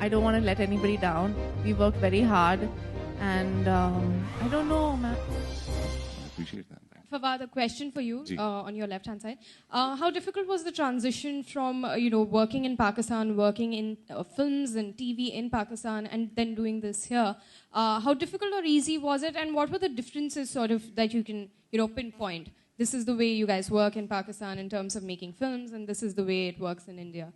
I don't want to let anybody down. We worked very hard, and I don't know, man. I appreciate that. Fawad, a question for you Ji. on your left-hand side. How difficult was the transition from, working in Pakistan, working in films and TV in Pakistan, and then doing this here? How difficult or easy was it, and what were the differences sort of that you can, pinpoint? This is the way you guys work in Pakistan in terms of making films, and this is the way it works in India.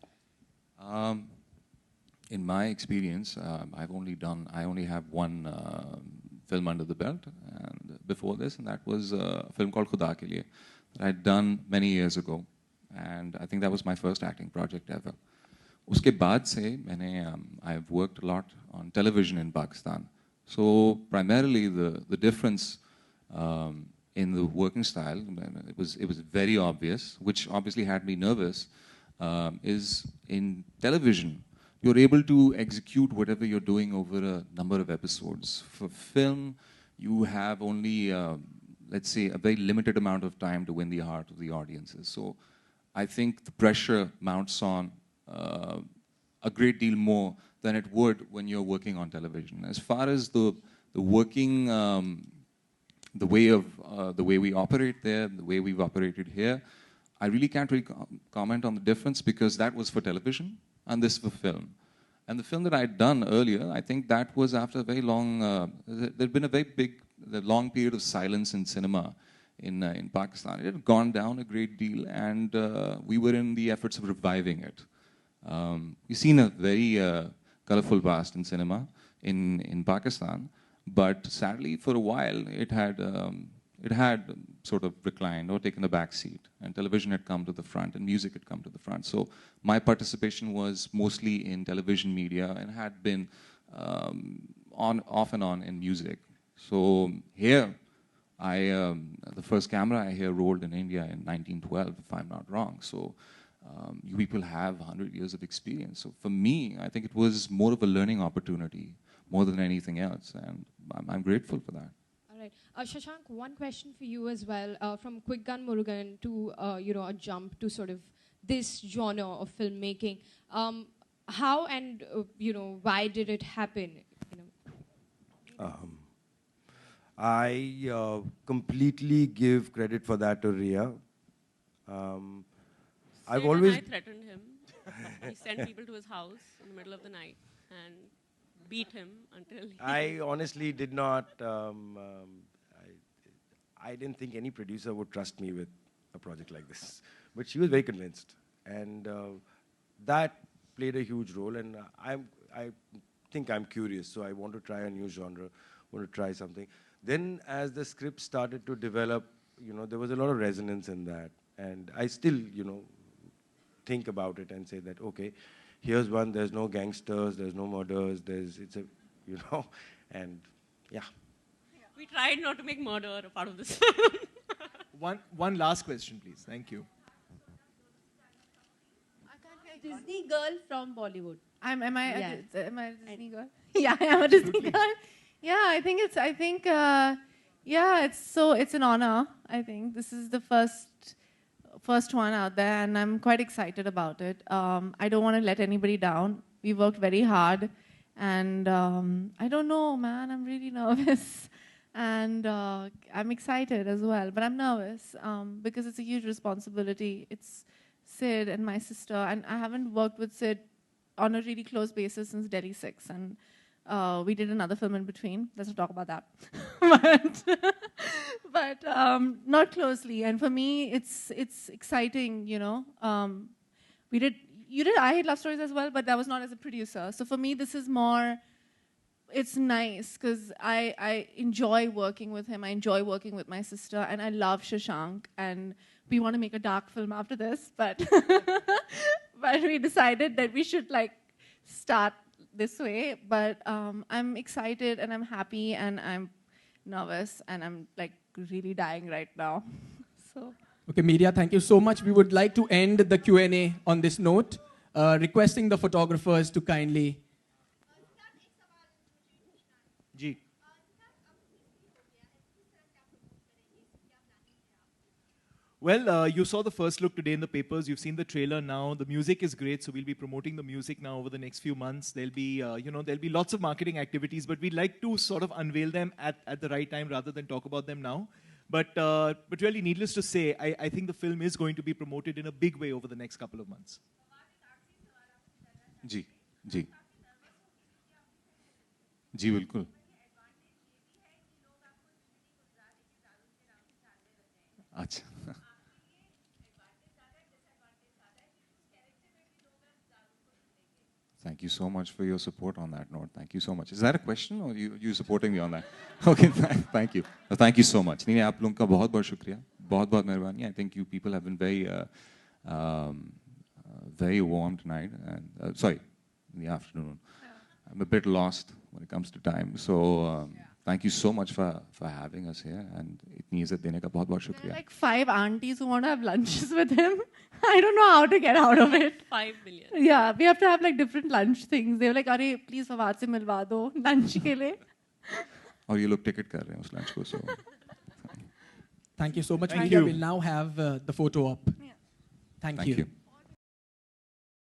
In my experience, I only have one film under the belt, and before this, and that was a film called Khuda Ke Liye that I'd done many years ago, and I think that was my first acting project ever. Uske baad se, I've worked a lot on television in Pakistan. So primarily the difference in the working style, it was very obvious, which obviously had me nervous, is in television, you're able to execute whatever you're doing over a number of episodes. For film, you have only, let's say, a very limited amount of time to win the heart of the audiences. So I think the pressure mounts on a great deal more than it would when you're working on television. As far as the working, the way we operate there, the way we've operated here, I really can't really comment on the difference because that was for television and this for film. And the film that I'd done earlier, I think that was after a very long, there'd been a very long period of silence in cinema in Pakistan. It had gone down a great deal, and we were in the efforts of reviving it. We've seen a very colorful past in cinema in Pakistan, but sadly, for a while, it had sort of reclined or taken a back seat, and television had come to the front, and music had come to the front. So my participation was mostly in television media and had been off and on in music. So here, the first camera I here rolled in India in 1912, if I'm not wrong. So you people have 100 years of experience. So for me, I think it was more of a learning opportunity more than anything else, and I'm grateful for that. Right. Shashank, one question for you as well. From Quick Gun Murugan to a jump to sort of this genre of filmmaking. How and why did it happen? I completely give credit for that to Ria. I've always. I threatened him. He sent people to his house in the middle of the night and beat him until. I honestly did not. I didn't think any producer would trust me with a project like this, but she was very convinced, and that played a huge role. And I think I'm curious, so I want to try a new genre, want to try something. Then, as the script started to develop, there was a lot of resonance in that, and I still, think about it and say that okay, here's one. There's no gangsters, there's no murders. And yeah. We tried not to make murder a part of this. One last question, please. Thank you. Disney girl from Bollywood. Am I a Disney girl? Yeah, I am a Disney girl. Yeah, it's an honor. I think this is the first one out there, and I'm quite excited about it. I don't want to let anybody down. We worked very hard, and I don't know, man. I'm really nervous. And I'm excited as well, but I'm nervous because it's a huge responsibility. It's Sid and my sister, and I haven't worked with Sid on a really close basis since Delhi 6, and we did another film in between. Let's not talk about that. but not closely. And for me, it's exciting, You did I Hate Love Stories as well, but that was not as a producer. So for me, this is more. It's nice because I enjoy working with him. I enjoy working with my sister, and I love Shashank. And we want to make a dark film after this, but but we decided that we should start this way. But I'm excited and I'm happy and I'm nervous and I'm really dying right now. So. Okay, media, thank you so much. We would like to end the Q&A on this note, requesting the photographers to kindly. Ji Well, you saw the first look today in the papers. You've seen the trailer now. The music is great, so we'll be promoting the music now over the next few months. There'll be, there'll be lots of marketing activities, but we'd like to sort of unveil them at the right time rather than talk about them now. But really, needless to say, I think the film is going to be promoted in a big way over the next couple of months. जी जी जी बिल्कुल. अच्छा. Thank you so much for your support on that note. Thank you so much. Is that a question or you supporting me on that? Okay, thank you. Thank you so much. नहीं आप लोगों का बहुत बहुत शुक्रिया. बहुत मेहरबानी. I think you people have been very warm tonight. And sorry, in the afternoon. I'm a bit lost when it comes to time. So thank you so much for having us here. And itni izzat dene ka bahut There shukriya. are like 5 aunties who want to have lunches with him. I don't know how to get out of it. 5 million. Yeah, we have to have like different lunch things. They were like, "Arey, please Fawad se milwa do lunch ke liye." और ये लोग ticket कर रहे हैं उस lunch को. So Thank you so much, Thank Media. you. We'll now have the photo op. Yeah. Thank thank you. you.